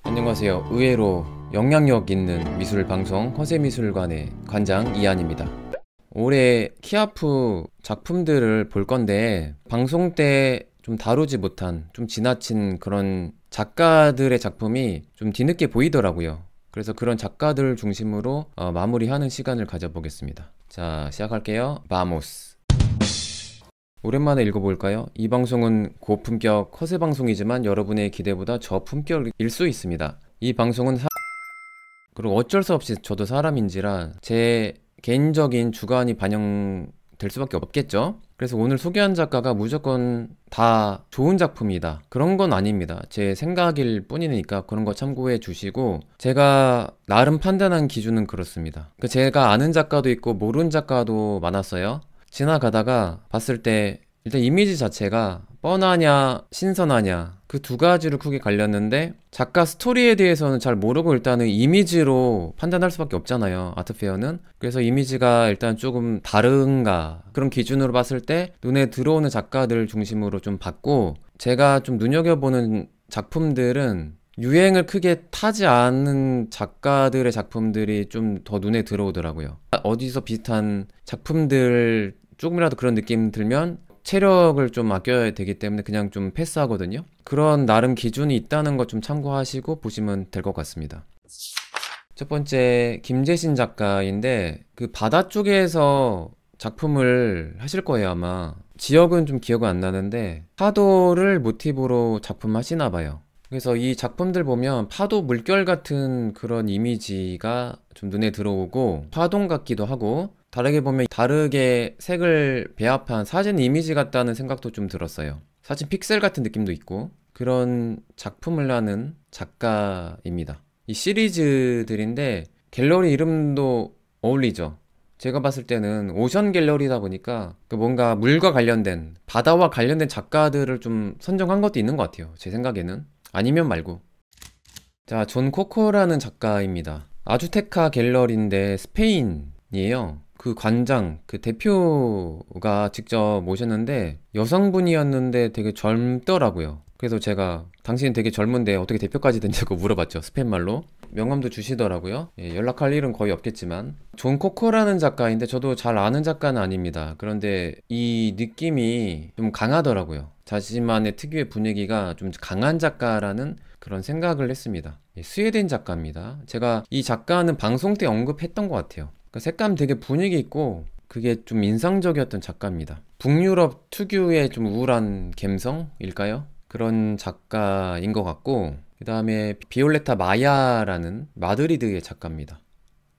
안녕하세요. 의외로 영향력 있는 미술방송 허세미술관의 관장 이한입니다. 올해 키아프 작품들을 볼 건데 방송 때 좀 다루지 못한 좀 지나친 그런 작가들의 작품이 좀 뒤늦게 보이더라고요. 그래서 그런 작가들 중심으로 마무리하는 시간을 가져보겠습니다. 자, 시작할게요. 바모스. 오랜만에 읽어볼까요? 이 방송은 고품격 허세 방송이지만 여러분의 기대보다 저품격일 수 있습니다. 이 방송은 그리고 어쩔 수 없이 저도 사람인지라 제 개인적인 주관이 반영될 수밖에 없겠죠? 그래서 오늘 소개한 작가가 무조건 다 좋은 작품이다, 그런 건 아닙니다. 제 생각일 뿐이니까 그런 거 참고해 주시고, 제가 나름 판단한 기준은 그렇습니다. 제가 아는 작가도 있고 모르는 작가도 많았어요. 지나가다가 봤을 때 일단 이미지 자체가 뻔하냐 신선하냐 그 두 가지로 크게 갈렸는데, 작가 스토리에 대해서는 잘 모르고 일단은 이미지로 판단할 수밖에 없잖아요, 아트페어는. 그래서 이미지가 일단 조금 다른가, 그런 기준으로 봤을 때 눈에 들어오는 작가들 중심으로 좀 봤고, 제가 좀 눈여겨보는 작품들은 유행을 크게 타지 않은 작가들의 작품들이 좀 더 눈에 들어오더라고요. 어디서 비슷한 작품들 조금이라도 그런 느낌 들면 체력을 좀 아껴야 되기 때문에 그냥 좀 패스하거든요. 그런 나름 기준이 있다는 것 좀 참고하시고 보시면 될 것 같습니다. 첫 번째, 김재신 작가인데 그 바다 쪽에서 작품을 하실 거예요, 아마. 지역은 좀 기억은 안 나는데 파도를 모티브로 작품 하시나 봐요. 그래서 이 작품들 보면 파도 물결 같은 그런 이미지가 좀 눈에 들어오고, 파동 같기도 하고, 다르게 보면 다르게 색을 배합한 사진 이미지 같다는 생각도 좀 들었어요. 사진 픽셀 같은 느낌도 있고, 그런 작품을 하는 작가입니다. 이 시리즈들인데 갤러리 이름도 어울리죠. 제가 봤을 때는 오션 갤러리다 보니까 뭔가 물과 관련된, 바다와 관련된 작가들을 좀 선정한 것도 있는 것 같아요, 제 생각에는. 아니면 말고. 자, 존 코코라는 작가입니다. 아주테카 갤러리인데 스페인이에요. 그 관장, 그 대표가 직접 모셨는데 여성분이었는데 되게 젊더라고요. 그래서 제가 당신은 되게 젊은데 어떻게 대표까지 된다고 물어봤죠, 스페인말로. 명함도 주시더라고요. 연락할 일은 거의 없겠지만. 존 코코라는 작가인데 저도 잘 아는 작가는 아닙니다. 그런데 이 느낌이 좀 강하더라고요. 자신만의 특유의 분위기가 좀 강한 작가라는 그런 생각을 했습니다. 스웨덴 작가입니다. 제가 이 작가는 방송 때 언급했던 것 같아요. 색감 되게 분위기 있고 그게 좀 인상적이었던 작가입니다. 북유럽 특유의 좀 우울한 감성일까요? 그런 작가인 것 같고, 그 다음에 비올레타 마야라는 마드리드의 작가입니다.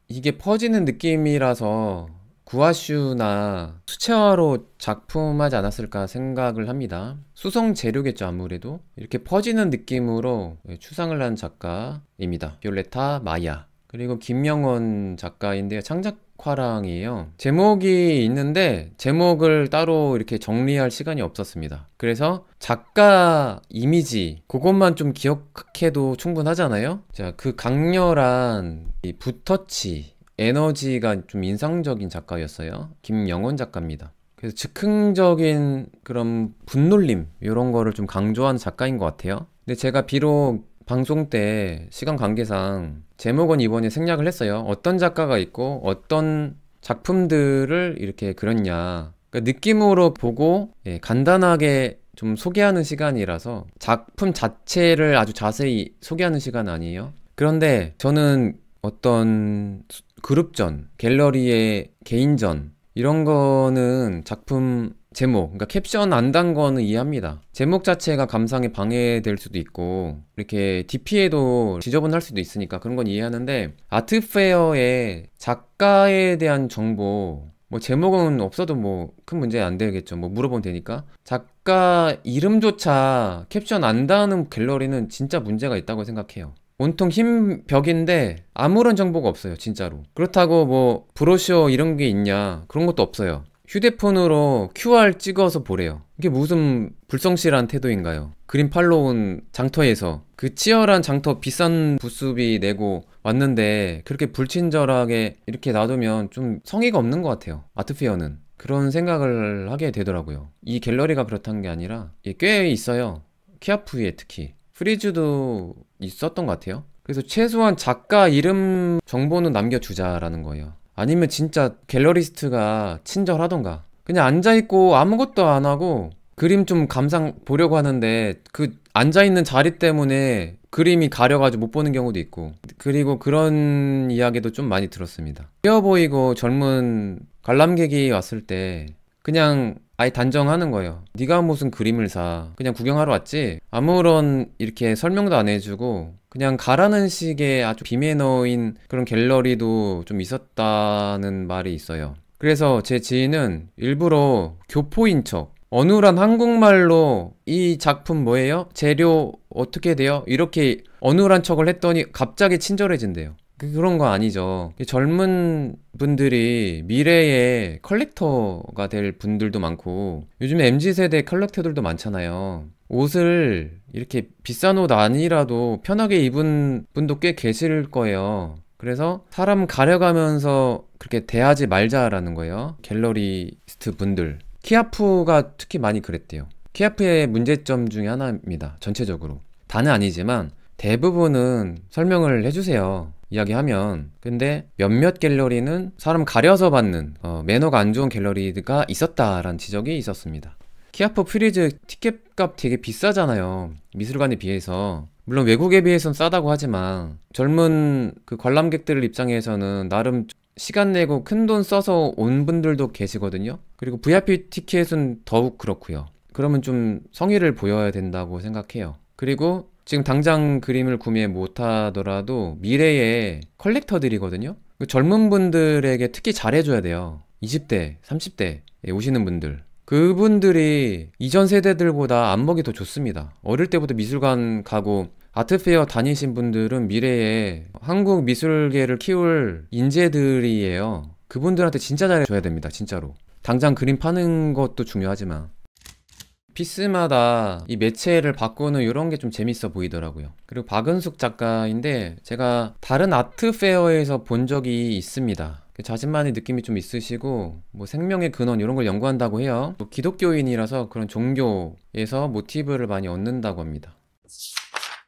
이게 퍼지는 느낌이라서 구아슈나 수채화로 작품하지 않았을까 생각을 합니다. 수성 재료겠죠, 아무래도. 이렇게 퍼지는 느낌으로 추상을 한 작가입니다. 비올레타 마야. 그리고 김명원 작가인데요, 창작화랑이에요. 제목이 있는데 제목을 따로 이렇게 정리할 시간이 없었습니다. 그래서 작가 이미지 그것만 좀 기억해도 충분하잖아요. 자, 그 강렬한 이 붓터치 에너지가 좀 인상적인 작가였어요. 김영원 작가입니다. 그래서 즉흥적인 그런 분놀림 이런 거를 좀 강조하는 작가인 것 같아요. 근데 제가 비록 방송 때 시간 관계상 제목은 이번에 생략을 했어요. 어떤 작가가 있고 어떤 작품들을 이렇게 그렸냐, 그러니까 느낌으로 보고 간단하게 좀 소개하는 시간이라서 작품 자체를 아주 자세히 소개하는 시간 아니에요. 그런데 저는 어떤 그룹전, 갤러리의 개인전 이런 거는 작품 제목, 그러니까 캡션 안 단 거는 이해합니다. 제목 자체가 감상에 방해될 수도 있고 이렇게 DP에도 지저분할 수도 있으니까 그런 건 이해하는데, 아트페어에 작가에 대한 정보, 뭐 제목은 없어도 뭐 큰 문제 안 되겠죠. 뭐 물어보면 되니까. 작가 이름조차 캡션 안 다는 갤러리는 진짜 문제가 있다고 생각해요. 온통 흰 벽인데 아무런 정보가 없어요, 진짜로. 그렇다고 뭐 브로셔 이런 게 있냐, 그런 것도 없어요. 휴대폰으로 QR 찍어서 보래요. 이게 무슨 불성실한 태도인가요? 그림 팔러 온 장터에서 그 치열한 장터 비싼 부스비 내고 왔는데 그렇게 불친절하게 이렇게 놔두면 좀 성의가 없는 것 같아요, 아트페어는. 그런 생각을 하게 되더라고요. 이 갤러리가 그렇다는 게 아니라 꽤 있어요. 키아프에 특히 프리즈도 있었던 것 같아요. 그래서 최소한 작가 이름 정보는 남겨주자라는 거예요. 아니면 진짜 갤러리스트가 친절하던가 그냥 앉아있고 아무것도 안 하고 그림 좀 감상 보려고 하는데 그 앉아있는 자리 때문에 그림이 가려가지고 못 보는 경우도 있고, 그리고 그런 이야기도 좀 많이 들었습니다. 어려 보이고 젊은 관람객이 왔을 때 그냥 아예 단정하는 거예요. 네가 무슨 그림을 사, 그냥 구경하러 왔지, 아무런 이렇게 설명도 안 해주고 그냥 가라는 식의 아주 비매너인 그런 갤러리도 좀 있었다는 말이 있어요. 그래서 제 지인은 일부러 교포인 척, 어눌한 한국말로 이 작품 뭐예요? 재료 어떻게 돼요? 이렇게 어눌한 척을 했더니 갑자기 친절해진대요. 그런 거 아니죠. 젊은 분들이 미래의 컬렉터가 될 분들도 많고, 요즘에 MZ세대 컬렉터들도 많잖아요. 옷을 이렇게 비싼 옷 아니라도 편하게 입은 분도 꽤 계실 거예요. 그래서 사람 가려가면서 그렇게 대하지 말자라는 거예요. 갤러리스트 분들. 키아프가 특히 많이 그랬대요. 키아프의 문제점 중에 하나입니다. 전체적으로. 다는 아니지만 대부분은 설명을 해주세요. 이야기하면. 근데 몇몇 갤러리는 사람 가려서 받는 매너가 안 좋은 갤러리가 있었다라는 지적이 있었습니다. 키아프 프리즈 티켓값 되게 비싸잖아요. 미술관에 비해서. 물론 외국에 비해서는 싸다고 하지만 젊은 그 관람객들 입장에서는 나름 시간 내고 큰돈 써서 온 분들도 계시거든요. 그리고 VIP 티켓은 더욱 그렇고요. 그러면 좀 성의를 보여야 된다고 생각해요. 그리고 지금 당장 그림을 구매 못하더라도 미래의 컬렉터들이거든요. 젊은 분들에게 특히 잘해줘야 돼요. 20대, 30대에 오시는 분들. 그분들이 이전 세대들보다 안목이 더 좋습니다. 어릴 때부터 미술관 가고 아트페어 다니신 분들은 미래에 한국 미술계를 키울 인재들이에요. 그분들한테 진짜 잘해줘야 됩니다. 진짜로. 당장 그림 파는 것도 중요하지만 피스마다 이 매체를 바꾸는 이런 게 좀 재밌어 보이더라고요. 그리고 박은숙 작가인데 제가 다른 아트페어에서 본 적이 있습니다. 자신만의 느낌이 좀 있으시고 뭐 생명의 근원 이런 걸 연구한다고 해요. 또 기독교인이라서 그런 종교에서 모티브를 많이 얻는다고 합니다.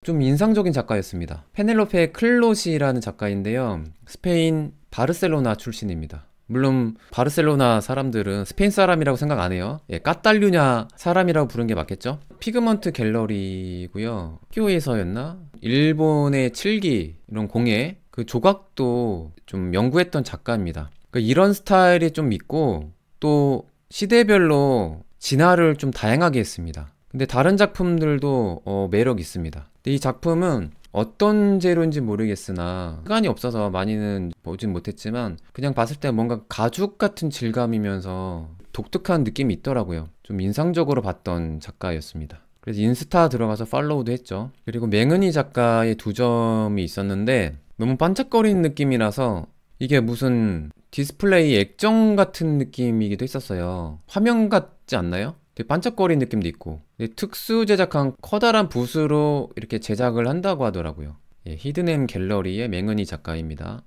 좀 인상적인 작가였습니다. 페넬로페 클롯이라는 작가인데요. 스페인 바르셀로나 출신입니다. 물론 바르셀로나 사람들은 스페인 사람이라고 생각 안 해요. 까탈루냐 사람이라고 부르는 게 맞겠죠? 피그먼트 갤러리고요. 학교에서였나? 일본의 칠기 이런 공예 그 조각도 좀 연구했던 작가입니다. 그러니까 이런 스타일이 좀 있고 또 시대별로 진화를 좀 다양하게 했습니다. 근데 다른 작품들도 매력 있습니다. 근데 이 작품은 어떤 재료인지 모르겠으나 시간이 없어서 많이는 보진 못했지만 그냥 봤을 때 뭔가 가죽 같은 질감이면서 독특한 느낌이 있더라고요. 좀 인상적으로 봤던 작가였습니다. 그래서 인스타 들어가서 팔로우도 했죠. 그리고 맹은희 작가의 두 점이 있었는데 너무 반짝거리는 느낌이라서 이게 무슨 디스플레이 액정 같은 느낌이기도 했었어요. 화면 같지 않나요? 되게 반짝거리는 느낌도 있고 특수 제작한 커다란 붓으로 이렇게 제작을 한다고 하더라고요. 히든엠 갤러리의 맹은희 작가입니다.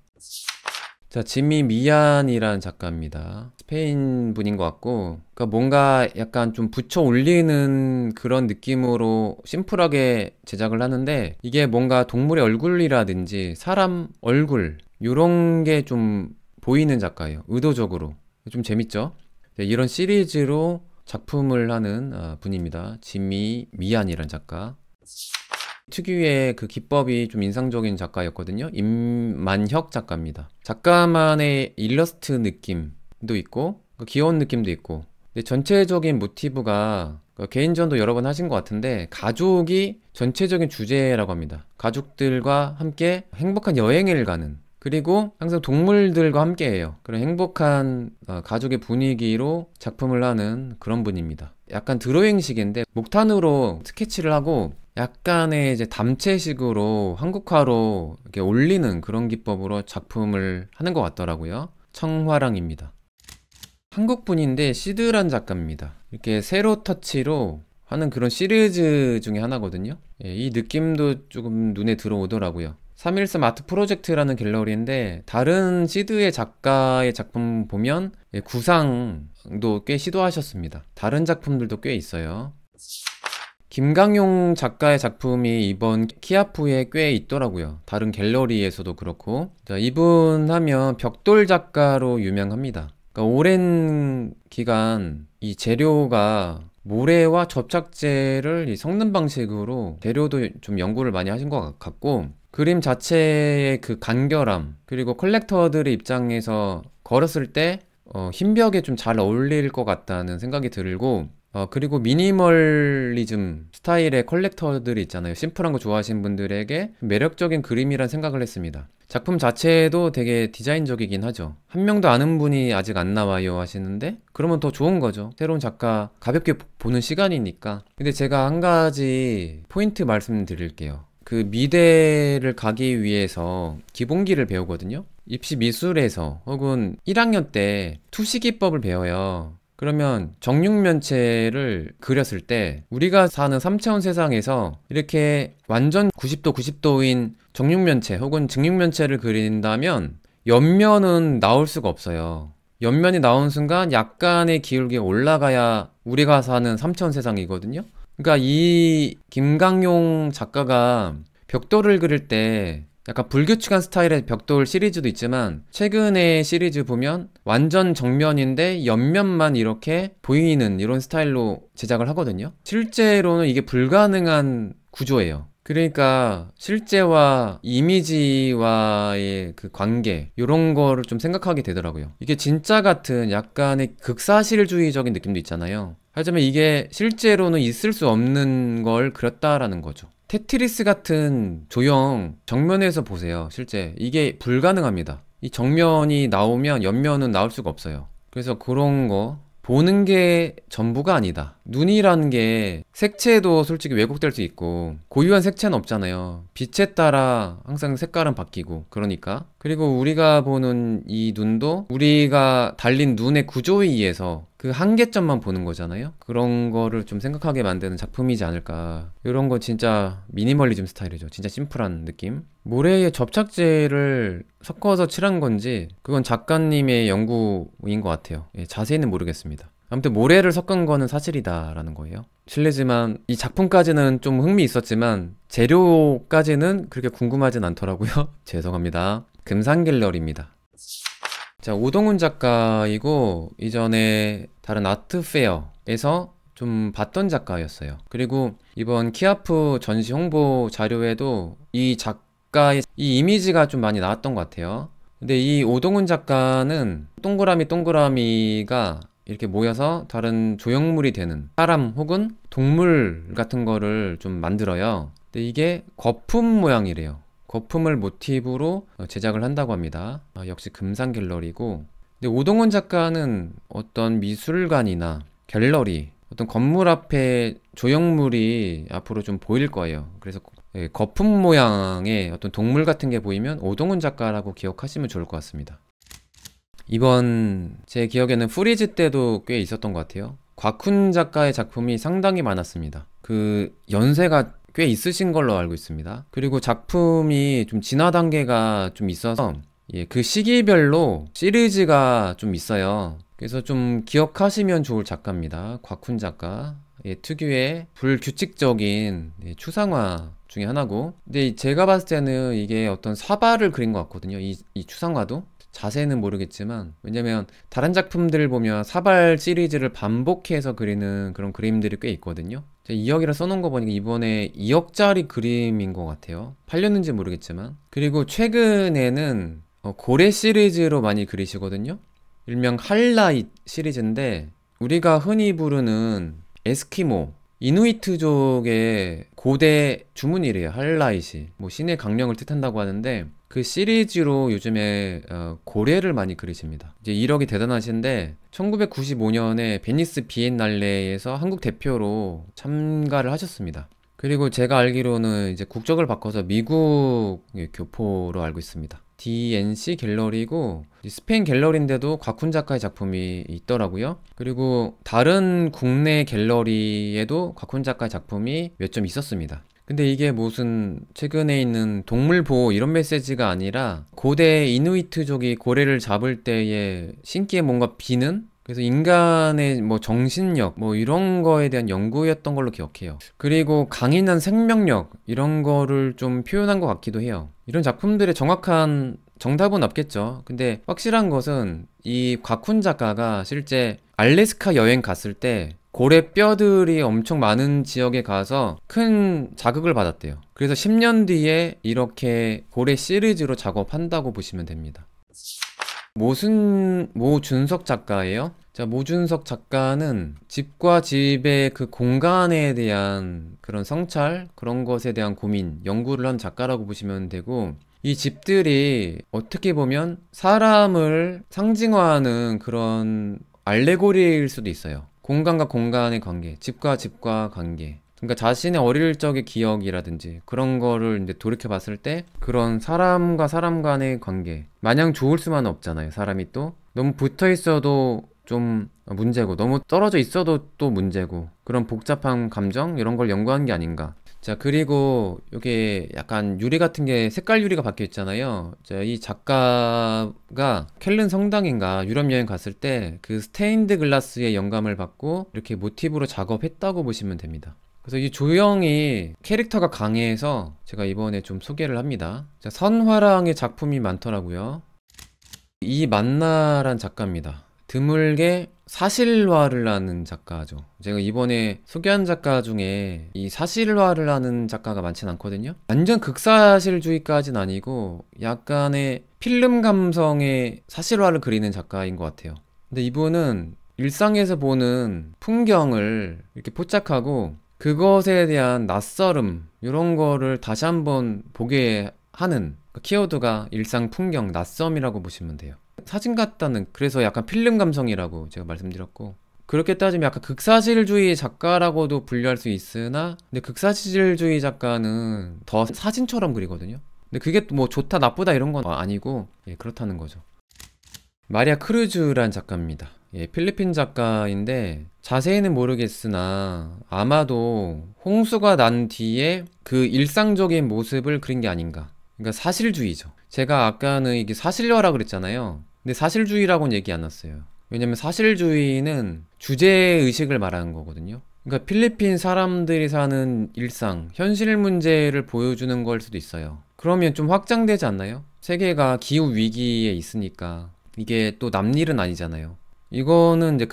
자, 지미 미안이라는 작가입니다. 스페인 분인 것 같고 그러니까 뭔가 약간 좀 붙여 올리는 그런 느낌으로 심플하게 제작을 하는데 이게 뭔가 동물의 얼굴이라든지 사람 얼굴 이런 게 좀 보이는 작가예요. 의도적으로. 좀 재밌죠? 이런 시리즈로 작품을 하는 분입니다. 지미 미안이라는 작가. 특유의 그 기법이 좀 인상적인 작가였거든요. 임만혁 작가입니다. 작가만의 일러스트 느낌도 있고 귀여운 느낌도 있고 근데 전체적인 모티브가 개인전도 여러 번 하신 것 같은데 가족이 전체적인 주제라고 합니다. 가족들과 함께 행복한 여행을 가는 그리고 항상 동물들과 함께해요. 그런 행복한 가족의 분위기로 작품을 하는 그런 분입니다. 약간 드로잉식인데 목탄으로 스케치를 하고 약간의 이제 담채식으로 한국화로 이렇게 올리는 그런 기법으로 작품을 하는 것 같더라고요. 청화랑입니다. 한국분인데 시드란 작가입니다. 이렇게 세로 터치로 하는 그런 시리즈 중에 하나거든요. 이 느낌도 조금 눈에 들어오더라고요. 313 아트 프로젝트라는 갤러리인데 다른 시드의 작가의 작품 보면 구상도 꽤 시도하셨습니다. 다른 작품들도 꽤 있어요. 김강용 작가의 작품이 이번 키아프에 꽤 있더라고요. 다른 갤러리에서도 그렇고. 자, 이분 하면 벽돌 작가로 유명합니다. 그러니까 오랜 기간 이 재료가 모래와 접착제를 섞는 방식으로 재료도 좀 연구를 많이 하신 것 같고, 그림 자체의 그 간결함, 그리고 컬렉터들의 입장에서 걸었을 때 흰 벽에 좀 잘 어울릴 것 같다는 생각이 들고, 그리고 미니멀리즘 스타일의 컬렉터들이 있잖아요. 심플한 거 좋아하시는 분들에게 매력적인 그림이란 생각을 했습니다. 작품 자체도 되게 디자인적이긴 하죠. 한 명도 아는 분이 아직 안 나와요 하시는데, 그러면 더 좋은 거죠. 새로운 작가 가볍게 보는 시간이니까. 근데 제가 한 가지 포인트 말씀드릴게요. 그 미대를 가기 위해서 기본기를 배우거든요. 입시 미술에서 혹은 1학년 때 투시기법을 배워요. 그러면 정육면체를 그렸을 때 우리가 사는 3차원 세상에서 이렇게 완전 90도 90도인 정육면체 혹은 직육면체를 그린다면 옆면은 나올 수가 없어요. 옆면이 나온 순간 약간의 기울기가 올라가야 우리가 사는 3차원 세상이거든요. 그러니까 이 김강용 작가가 벽돌을 그릴 때 약간 불규칙한 스타일의 벽돌 시리즈도 있지만, 최근의 시리즈 보면 완전 정면인데 옆면만 이렇게 보이는 이런 스타일로 제작을 하거든요. 실제로는 이게 불가능한 구조예요. 그러니까 실제와 이미지와의 그 관계, 이런 거를 좀 생각하게 되더라고요. 이게 진짜 같은 약간의 극사실주의적인 느낌도 있잖아요. 하지만 이게 실제로는 있을 수 없는 걸 그렸다라는 거죠. 테트리스 같은 조형 정면에서 보세요. 실제 이게 불가능합니다. 이 정면이 나오면 옆면은 나올 수가 없어요. 그래서 그런 거 보는 게 전부가 아니다. 눈이라는 게 색채도 솔직히 왜곡될 수 있고 고유한 색채는 없잖아요. 빛에 따라 항상 색깔은 바뀌고, 그러니까. 그리고 우리가 보는 이 눈도 우리가 달린 눈의 구조에 의해서 그 한계점만 보는 거잖아요. 그런 거를 좀 생각하게 만드는 작품이지 않을까. 이런 거 진짜 미니멀리즘 스타일이죠. 진짜 심플한 느낌. 모래에 접착제를 섞어서 칠한 건지 그건 작가님의 연구인 것 같아요. 자세히는 모르겠습니다. 아무튼 모래를 섞은 거는 사실이다 라는 거예요. 실례지만 이 작품까지는 좀 흥미 있었지만 재료까지는 그렇게 궁금하진 않더라고요. 죄송합니다. 금산갤러리입니다. 자, 오동훈 작가이고 이전에 다른 아트페어에서 좀 봤던 작가였어요. 그리고 이번 키아프 전시 홍보 자료에도 이 작가의 이 이미지가 좀 많이 나왔던 것 같아요. 근데 이 오동훈 작가는 동그라미가 이렇게 모여서 다른 조형물이 되는 사람 혹은 동물 같은 거를 좀 만들어요. 근데 이게 거품 모양이래요. 거품을 모티브로 제작을 한다고 합니다. 역시 금산갤러리고. 근데 오동훈 작가는 어떤 미술관이나 갤러리, 어떤 건물 앞에 조형물이 앞으로 좀 보일 거예요. 그래서 거품 모양의 어떤 동물 같은 게 보이면 오동훈 작가라고 기억하시면 좋을 것 같습니다. 이번 제 기억에는 프리즈 때도 꽤 있었던 것 같아요. 곽훈 작가의 작품이 상당히 많았습니다. 그 연세가 꽤 있으신 걸로 알고 있습니다. 그리고 작품이 좀 진화 단계가 좀 있어서 그 시기별로 시리즈가 좀 있어요. 그래서 좀 기억하시면 좋을 작가입니다. 곽훈 작가. 특유의 불규칙적인 추상화 중에 하나고, 근데 제가 봤을 때는 이게 어떤 사발을 그린 것 같거든요. 이 추상화도 자세는 모르겠지만, 왜냐면 다른 작품들을 보면 사발 시리즈를 반복해서 그리는 그런 그림들이 꽤 있거든요. 2억이라 써놓은 거 보니까 이번에 2억짜리 그림인 것 같아요. 팔렸는지 모르겠지만. 그리고 최근에는 고래 시리즈로 많이 그리시거든요. 일명 할라잇 시리즈인데, 우리가 흔히 부르는 에스키모, 이누이트족의 고대 주문이래요. 할라잇이 뭐 신의 강령을 뜻한다고 하는데, 그 시리즈로 요즘에 고래를 많이 그리십니다. 이제 이력이 대단하신데 1995년에 베니스 비엔날레에서 한국 대표로 참가를 하셨습니다. 그리고 제가 알기로는 이제 국적을 바꿔서 미국 교포로 알고 있습니다. DNC 갤러리고 스페인 갤러리인데도 곽훈 작가의 작품이 있더라고요. 그리고 다른 국내 갤러리에도 곽훈 작가의 작품이 몇 점 있었습니다. 근데 이게 무슨 최근에 있는 동물 보호 이런 메시지가 아니라 고대 이누이트족이 고래를 잡을 때의 신기에 뭔가 비는? 그래서 인간의 뭐 정신력 뭐 이런 거에 대한 연구였던 걸로 기억해요. 그리고 강인한 생명력 이런 거를 좀 표현한 것 같기도 해요. 이런 작품들의 정확한 정답은 없겠죠. 근데 확실한 것은 이 곽훈 작가가 실제 알래스카 여행 갔을 때 고래 뼈들이 엄청 많은 지역에 가서 큰 자극을 받았대요. 그래서 10년 뒤에 이렇게 고래 시리즈로 작업한다고 보시면 됩니다. 모준석 작가예요. 자, 모준석 작가는 집과 집의 그 공간에 대한 그런 성찰, 그런 것에 대한 고민, 연구를 한 작가라고 보시면 되고, 이 집들이 어떻게 보면 사람을 상징화하는 그런 알레고리일 수도 있어요. 공간과 공간의 관계, 집과 집과 관계. 그러니까 자신의 어릴 적의 기억이라든지 그런 거를 이제 돌이켜 봤을 때 그런 사람과 사람 간의 관계. 마냥 좋을 수만은 없잖아요. 사람이 또 너무 붙어 있어도 좀 문제고 너무 떨어져 있어도 또 문제고 그런 복잡한 감정 이런 걸 연구한 게 아닌가. 자, 그리고 이게 약간 유리 같은 게 색깔 유리가 박혀 있잖아요. 자, 이 작가가 켈른 성당인가 유럽 여행 갔을 때 그 스테인드 글라스의 영감을 받고 이렇게 모티브로 작업했다고 보시면 됩니다. 그래서 이 조형이 캐릭터가 강해서 제가 이번에 좀 소개를 합니다. 자, 선화랑의 작품이 많더라고요. 이만나란 작가입니다. 드물게 사실화를 하는 작가죠. 제가 이번에 소개한 작가 중에 이 사실화를 하는 작가가 많진 않거든요. 완전 극사실주의까지는 아니고 약간의 필름 감성의 사실화를 그리는 작가인 것 같아요. 근데 이분은 일상에서 보는 풍경을 이렇게 포착하고 그것에 대한 낯설음 이런 거를 다시 한번 보게 하는 그 키워드가 일상 풍경 낯섦이라고 보시면 돼요. 사진 같다는 그래서 약간 필름 감성이라고 제가 말씀드렸고 그렇게 따지면 약간 극사실주의 작가라고도 분류할 수 있으나 근데 극사실주의 작가는 더 사진처럼 그리거든요. 근데 그게 뭐 좋다 나쁘다 이런 건 아니고 예, 그렇다는 거죠. 마리아 크루즈란 작가입니다. 예, 필리핀 작가인데 자세히는 모르겠으나 아마도 홍수가 난 뒤에 그 일상적인 모습을 그린 게 아닌가. 그러니까 사실주의죠. 제가 아까는 이게 사실화라 그랬잖아요. 근데 사실주의라고는 얘기 안 했어요. 왜냐면 사실주의는 주제의식을 말하는 거거든요. 그러니까 필리핀 사람들이 사는 일상, 현실 문제를 보여주는 걸 수도 있어요. 그러면 좀 확장되지 않나요? 세계가 기후 위기에 있으니까 이게 또 남일은 아니잖아요. 이거는 이제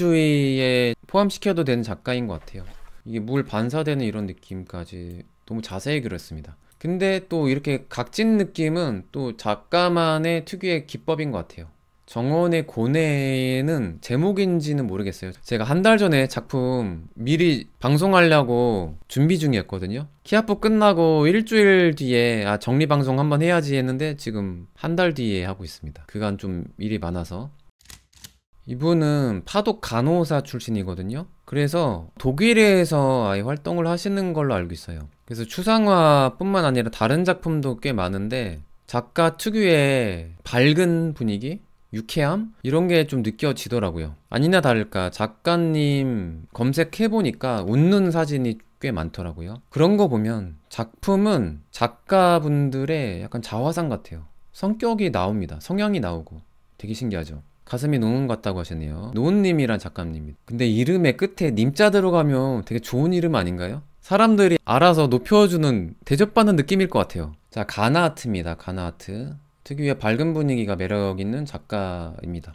극사실주의에 포함시켜도 되는 작가인 것 같아요. 이게 물 반사되는 이런 느낌까지 너무 자세히 그렸습니다. 근데 또 이렇게 각진 느낌은 또 작가만의 특유의 기법인 것 같아요. 정원의 고뇌는 제목인지는 모르겠어요. 제가 한 달 전에 작품 미리 방송하려고 준비 중이었거든요. 키아프 끝나고 일주일 뒤에 정리 방송 한번 해야지 했는데 지금 한 달 뒤에 하고 있습니다. 그간 좀 일이 많아서. 이분은 파독 간호사 출신이거든요. 그래서 독일에서 아예 활동을 하시는 걸로 알고 있어요. 그래서 추상화뿐만 아니라 다른 작품도 꽤 많은데 작가 특유의 밝은 분위기? 유쾌함? 이런 게 좀 느껴지더라고요. 아니나 다를까 작가님 검색해보니까 웃는 사진이 꽤 많더라고요. 그런 거 보면 작품은 작가분들의 약간 자화상 같아요. 성격이 나옵니다. 성향이 나오고 되게 신기하죠. 가슴이 노은 같다고 하셨네요. 노은님이란 작가님입니다. 근데 이름의 끝에 님자 들어가면 되게 좋은 이름 아닌가요? 사람들이 알아서 높여주는 대접받는 느낌일 것 같아요. 자, 가나아트입니다. 가나아트. 특유의 밝은 분위기가 매력있는 작가입니다.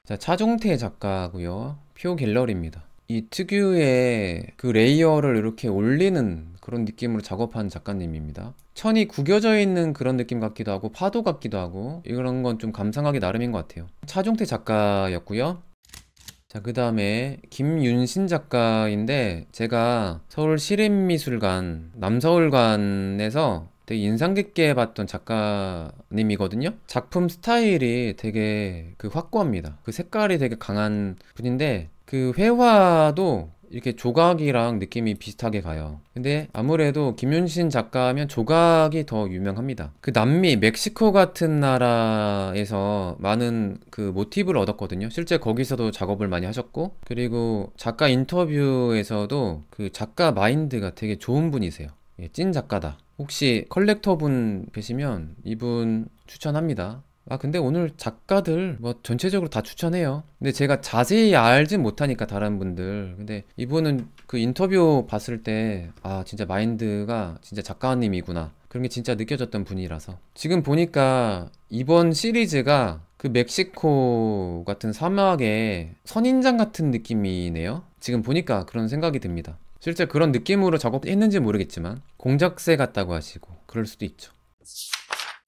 자, 차종태 작가고요. 표 갤러리입니다. 이 특유의 그 레이어를 이렇게 올리는 그런 느낌으로 작업한 작가님입니다. 천이 구겨져 있는 그런 느낌 같기도 하고 파도 같기도 하고 이런 건 좀 감상하기 나름인 것 같아요. 차종태 작가였고요. 자, 그 다음에 김윤신 작가인데 제가 서울 시립미술관 남서울관에서 되게 인상 깊게 봤던 작가님이거든요. 작품 스타일이 되게 그 확고합니다. 그 색깔이 되게 강한 분인데 그 회화도 이렇게 조각이랑 느낌이 비슷하게 가요. 근데 아무래도 김윤신 작가면 조각이 더 유명합니다. 그 남미, 멕시코 같은 나라에서 많은 그 모티브를 얻었거든요. 실제 거기서도 작업을 많이 하셨고, 그리고 작가 인터뷰에서도 그 작가 마인드가 되게 좋은 분이세요. 예, 찐 작가다. 혹시 컬렉터 분 계시면 이분 추천합니다. 아, 근데 오늘 작가들 뭐 전체적으로 다 추천해요. 근데 제가 자세히 알진 못하니까 다른 분들. 근데 이분은 그 인터뷰 봤을 때, 아, 진짜 마인드가 진짜 작가님이구나. 그런 게 진짜 느껴졌던 분이라서. 지금 보니까 이번 시리즈가 그 멕시코 같은 사막의 선인장 같은 느낌이네요. 지금 보니까 그런 생각이 듭니다. 실제 그런 느낌으로 작업했는지 모르겠지만 공작새 같다고 하시고 그럴 수도 있죠.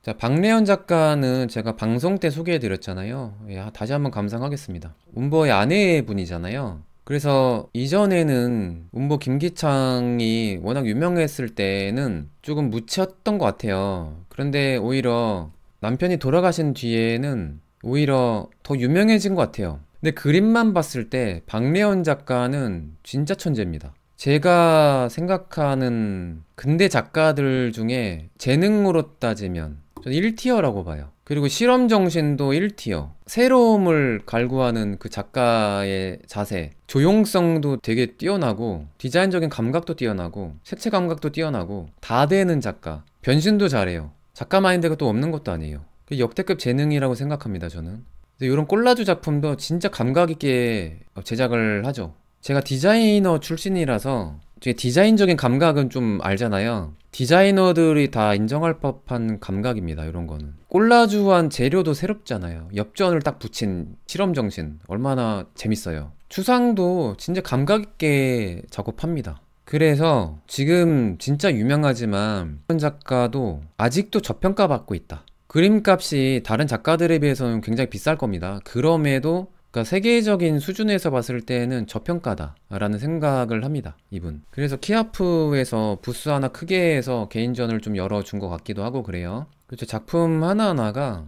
자, 박래연 작가는 제가 방송 때 소개해드렸잖아요. 예, 다시 한번 감상하겠습니다. 운보의 아내분이잖아요. 그래서 이전에는 운보 김기창이 워낙 유명했을 때는 조금 묻혔던 것 같아요. 그런데 오히려 남편이 돌아가신 뒤에는 오히려 더 유명해진 것 같아요. 근데 그림만 봤을 때 박래연 작가는 진짜 천재입니다. 제가 생각하는 근대 작가들 중에 재능으로 따지면 저는 1티어라고 봐요. 그리고 실험 정신도 1티어. 새로움을 갈구하는 그 작가의 자세, 조용성도 되게 뛰어나고, 디자인적인 감각도 뛰어나고, 색채 감각도 뛰어나고, 다 되는 작가. 변신도 잘해요. 작가 마인드가 또 없는 것도 아니에요. 역대급 재능이라고 생각합니다, 저는. 이런 콜라주 작품도 진짜 감각 있게 제작을 하죠. 제가 디자이너 출신이라서 제 디자인적인 감각은 좀 알잖아요. 디자이너들이 다 인정할 법한 감각입니다. 이런 거는 콜라주한 재료도 새롭잖아요. 엽전을 딱 붙인 실험정신 얼마나 재밌어요. 추상도 진짜 감각 있게 작업합니다. 그래서 지금 진짜 유명하지만 이런 작가도 아직도 저평가받고 있다. 그림값이 다른 작가들에 비해서는 굉장히 비쌀 겁니다. 그럼에도 그러니까 세계적인 수준에서 봤을 때는 저평가다라는 생각을 합니다, 이분. 그래서 키아프에서 부스 하나 크게 해서 개인전을 좀 열어준 것 같기도 하고 그래요. 그렇죠. 작품 하나하나가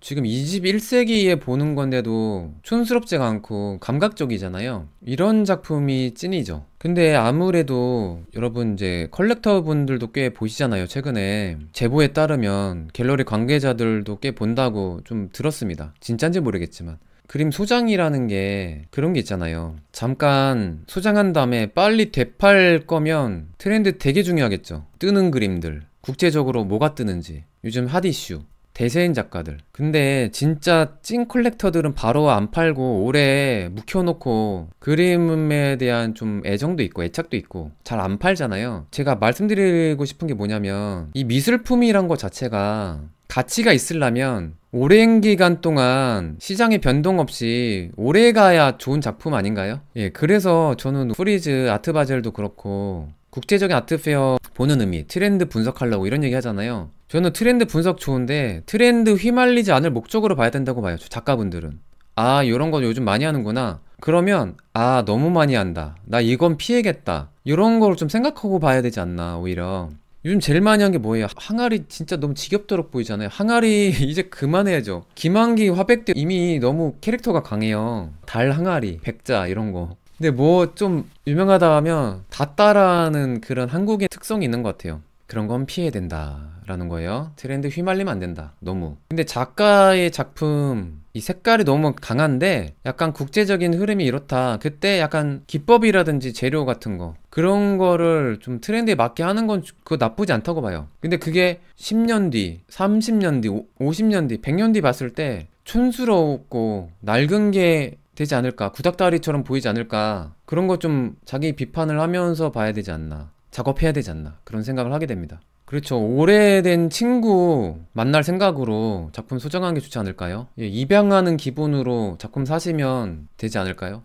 지금 21세기에 보는 건데도 촌스럽지가 않고 감각적이잖아요. 이런 작품이 찐이죠. 근데 아무래도 여러분 이제 컬렉터 분들도 꽤 보시잖아요. 최근에 제보에 따르면 갤러리 관계자들도 꽤 본다고 좀 들었습니다. 진짠지 모르겠지만. 그림 소장이라는 게 그런 게 있잖아요. 잠깐 소장한 다음에 빨리 되팔 거면 트렌드 되게 중요하겠죠. 뜨는 그림들, 국제적으로 뭐가 뜨는지, 요즘 핫 이슈, 대세인 작가들. 근데 진짜 찐 컬렉터들은 바로 안 팔고 오래 묵혀놓고 그림에 대한 좀 애정도 있고 애착도 있고 잘 안 팔잖아요. 제가 말씀드리고 싶은 게 뭐냐면 이 미술품이란 것 자체가 가치가 있으려면 오랜 기간 동안 시장에 변동 없이 오래 가야 좋은 작품 아닌가요? 예, 그래서 저는 프리즈 아트바젤도 그렇고 국제적인 아트페어 보는 의미, 트렌드 분석하려고 이런 얘기 하잖아요. 저는 트렌드 분석 좋은데 트렌드 휘말리지 않을 목적으로 봐야 된다고 봐요. 작가분들은. 아, 이런 거 요즘 많이 하는구나. 그러면 아, 너무 많이 한다. 나 이건 피해겠다. 이런 걸 좀 생각하고 봐야 되지 않나, 오히려. 요즘 제일 많이 한 게 뭐예요? 항아리 진짜 너무 지겹도록 보이잖아요. 항아리 이제 그만해야죠. 김한기 화백도 이미 너무 캐릭터가 강해요. 달 항아리, 백자 이런 거. 근데 뭐 좀 유명하다 하면 다 따라하는 그런 한국의 특성이 있는 것 같아요. 그런 건 피해야 된다라는 거예요. 트렌드 휘말리면 안 된다. 너무. 근데 작가의 작품 이 색깔이 너무 강한데 약간 국제적인 흐름이 이렇다. 그때 약간 기법이라든지 재료 같은 거 그런 거를 좀 트렌드에 맞게 하는 건 그거 나쁘지 않다고 봐요. 근데 그게 10년 뒤, 30년 뒤, 50년 뒤, 100년 뒤 봤을 때 촌스럽고 낡은 게 되지 않을까, 구닥다리처럼 보이지 않을까, 그런 거 좀 자기 비판을 하면서 봐야 되지 않나, 작업해야 되지 않나, 그런 생각을 하게 됩니다. 그렇죠. 오래된 친구 만날 생각으로 작품 소장하는 게 좋지 않을까요? 예, 입양하는 기분으로 작품 사시면 되지 않을까요?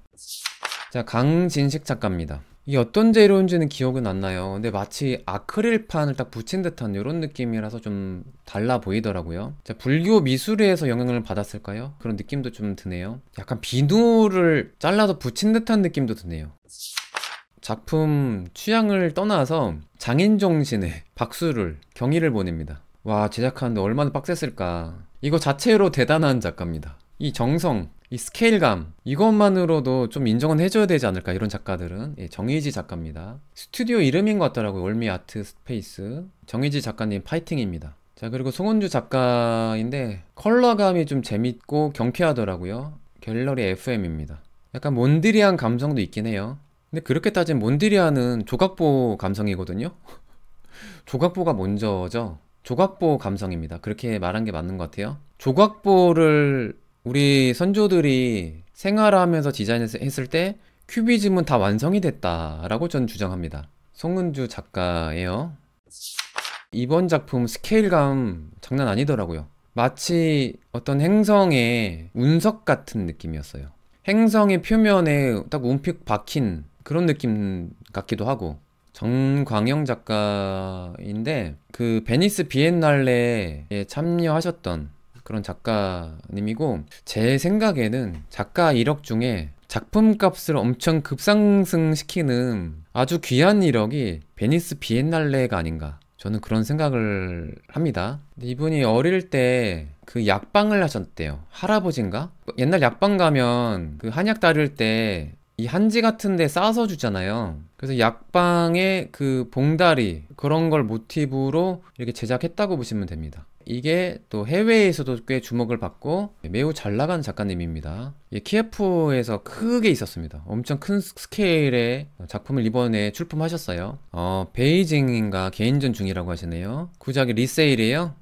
자, 강진식 작가입니다. 이게 어떤 재료인지는 기억은 안 나요. 근데 마치 아크릴판을 딱 붙인 듯한 이런 느낌이라서 좀 달라 보이더라고요. 자, 불교 미술에서 영향을 받았을까요? 그런 느낌도 좀 드네요. 약간 비누를 잘라서 붙인 듯한 느낌도 드네요. 작품 취향을 떠나서 장인 정신에 박수를, 경의를 보냅니다. 와, 제작하는데 얼마나 빡셌을까. 이거 자체로 대단한 작가입니다. 이 정성, 이 스케일감, 이것만으로도 좀 인정은 해줘야 되지 않을까, 이런 작가들은. 예, 정의지 작가입니다. 스튜디오 이름인 것 같더라고요. 올미 아트 스페이스. 정의지 작가님 파이팅입니다. 자, 그리고 송은주 작가인데 컬러감이 좀 재밌고 경쾌하더라고요. 갤러리 FM입니다. 약간 몬드리안 감성도 있긴 해요. 근데 그렇게 따지면 몬드리안은 조각보 감성이거든요. 조각보가 먼저죠. 조각보 감성입니다. 그렇게 말한 게 맞는 것 같아요. 조각보를 우리 선조들이 생활하면서 디자인했을 때 큐비즘은 다 완성이 됐다라고 저는 주장합니다. 송은주 작가예요. 이번 작품 스케일감 장난 아니더라고요. 마치 어떤 행성의 운석 같은 느낌이었어요. 행성의 표면에 딱 움푹 박힌 그런 느낌 같기도 하고. 정광영 작가인데 그 베니스 비엔날레에 참여하셨던 그런 작가님이고, 제 생각에는 작가 이력 중에 작품값을 엄청 급상승시키는 아주 귀한 이력이 베니스 비엔날레가 아닌가, 저는 그런 생각을 합니다. 근데 이분이 어릴 때 그 약방을 하셨대요. 할아버지인가? 옛날 약방 가면 그 한약 따를 때 이 한지 같은 데 싸서 주잖아요. 그래서 약방에 그 봉다리 그런 걸 모티브로 이렇게 제작했다고 보시면 됩니다. 이게 또 해외에서도 꽤 주목을 받고 매우 잘 나가는 작가님입니다. 키예프에서 크게 있었습니다. 엄청 큰 스케일의 작품을 이번에 출품하셨어요. 베이징인가 개인전 중이라고 하시네요. 구작이 리세일이에요.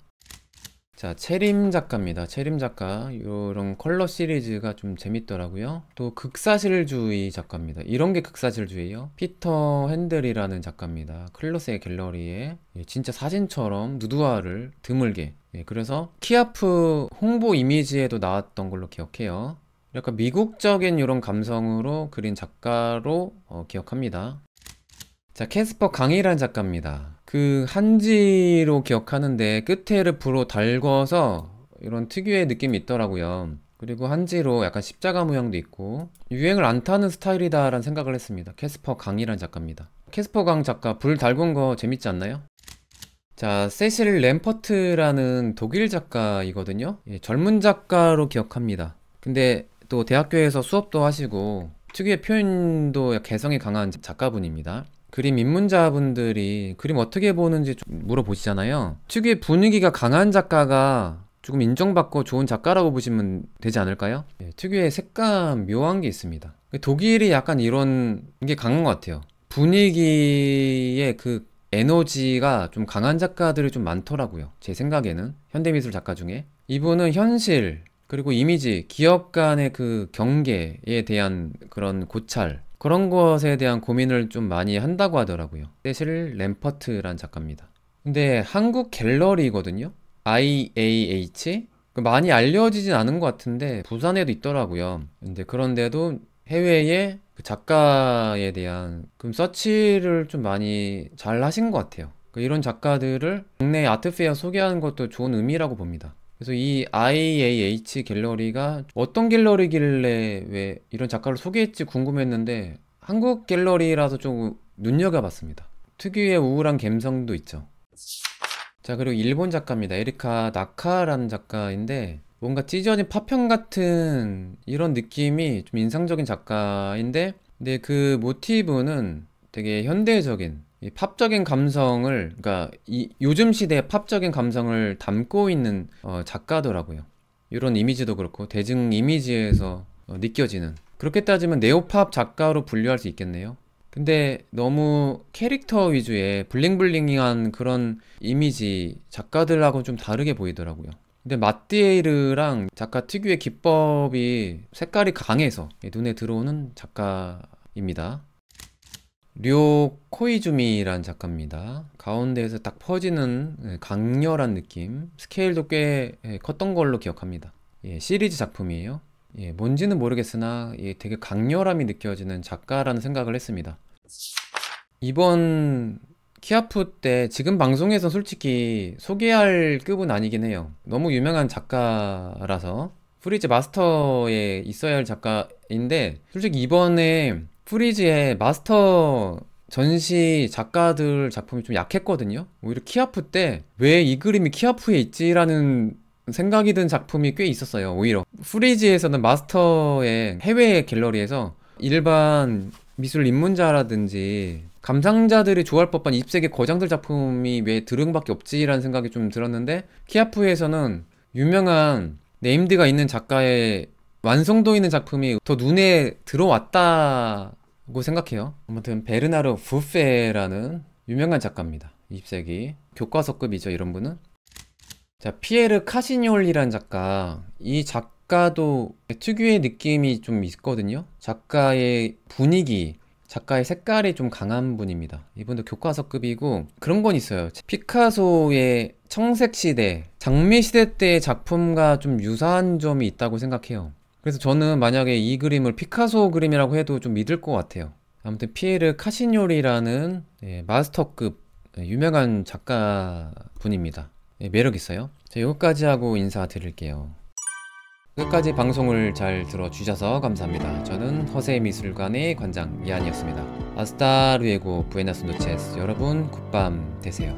자, 채림 작가입니다. 채림 작가. 이런 컬러 시리즈가 좀 재밌더라고요. 또 극사실주의 작가입니다. 이런 게 극사실주의예요. 피터 핸들이라는 작가입니다. 클로스의 갤러리에 진짜 사진처럼 누드화를 드물게. 그래서 키아프 홍보 이미지에도 나왔던 걸로 기억해요. 약간 미국적인 이런 감성으로 그린 작가로 기억합니다. 자, 캐스퍼 강이라는 작가입니다. 그 한지로 기억하는데 끝에 르프로 달궈서 이런 특유의 느낌이 있더라고요. 그리고 한지로 약간 십자가 모양도 있고 유행을 안 타는 스타일이다 라는 생각을 했습니다. 캐스퍼 강이라는 작가입니다. 캐스퍼 강 작가 불 달군 거 재밌지 않나요? 자, 세실 램퍼트라는 독일 작가이거든요. 젊은 작가로 기억합니다. 근데 또 대학교에서 수업도 하시고 특유의 표현도 개성이 강한 작가분입니다. 그림 입문자분들이 그림 어떻게 보는지 좀 물어보시잖아요. 특유의 분위기가 강한 작가가 조금 인정받고 좋은 작가라고 보시면 되지 않을까요? 특유의 색감 묘한 게 있습니다. 독일이 약간 이런 게 강한 것 같아요. 분위기의 그 에너지가 좀 강한 작가들이 좀 많더라고요. 제 생각에는 현대미술 작가 중에 이분은 현실 그리고 이미지, 기업 간의 그 경계에 대한 그런 고찰, 그런 것에 대한 고민을 좀 많이 한다고 하더라고요. 세실 램퍼트란 작가입니다. 근데 한국 갤러리거든요. IAH? 많이 알려지진 않은 것 같은데 부산에도 있더라고요. 근데 그런데도 해외에 그 작가에 대한 그 서치를 좀 많이 잘 하신 것 같아요. 이런 작가들을 국내 아트페어 소개하는 것도 좋은 의미라고 봅니다. 그래서 이 IAH 갤러리가 어떤 갤러리길래 왜 이런 작가를 소개했지 궁금했는데 한국 갤러리라서 좀 눈여겨봤습니다. 특유의 우울한 감성도 있죠. 자, 그리고 일본 작가입니다. 에리카 나카라는 작가인데 뭔가 찢어진 파편 같은 이런 느낌이 좀 인상적인 작가인데, 근데 그 모티브는 되게 현대적인 이 팝적인 감성을, 그러니까 요즘 시대의 팝적인 감성을 담고 있는 작가더라고요. 이런 이미지도 그렇고 대중 이미지에서 느껴지는, 그렇게 따지면 네오팝 작가로 분류할 수 있겠네요. 근데 너무 캐릭터 위주의 블링블링한 그런 이미지 작가들하고 좀 다르게 보이더라고요. 근데 마띠에이르랑 작가 특유의 기법이 색깔이 강해서 눈에 들어오는 작가입니다. 료 코이즈미라는 작가입니다. 가운데에서 딱 퍼지는 강렬한 느낌, 스케일도 꽤 컸던 걸로 기억합니다. 시리즈 작품이에요. 뭔지는 모르겠으나 되게 강렬함이 느껴지는 작가라는 생각을 했습니다. 이번 키아프 때 지금 방송에서 솔직히 소개할 급은 아니긴 해요. 너무 유명한 작가라서 프리즈 마스터에 있어야 할 작가인데, 솔직히 이번에 프리즈의 마스터 전시 작가들 작품이 좀 약했거든요. 오히려 키아프 때 왜 이 그림이 키아프에 있지라는 생각이 든 작품이 꽤 있었어요. 오히려 프리지에서는 마스터의 해외 갤러리에서 일반 미술 입문자라든지 감상자들이 좋아할 법한 20세기 거장들 작품이 왜 드릉밖에 없지라는 생각이 좀 들었는데, 키아프에서는 유명한 네임드가 있는 작가의 완성도 있는 작품이 더 눈에 들어왔다고 생각해요. 아무튼 베르나르 부페라는 유명한 작가입니다. 20세기 교과서급이죠, 이런 분은. 자, 피에르 카시뇰이라는 작가. 이 작가도 특유의 느낌이 좀 있거든요. 작가의 분위기, 작가의 색깔이 좀 강한 분입니다. 이분도 교과서급이고, 그런 건 있어요. 피카소의 청색시대, 장미시대 때의 작품과 좀 유사한 점이 있다고 생각해요. 그래서 저는 만약에 이 그림을 피카소 그림이라고 해도 좀 믿을 것 같아요. 아무튼 피에르 카시뇰이라는 마스터급 유명한 작가 분입니다. 매력 있어요. 자, 여기까지 하고 인사드릴게요. 끝까지 방송을 잘 들어주셔서 감사합니다. 저는 허세미술관의 관장 이한이었습니다. 아스타 루에고 부에나스 노체스. 여러분 굿밤 되세요.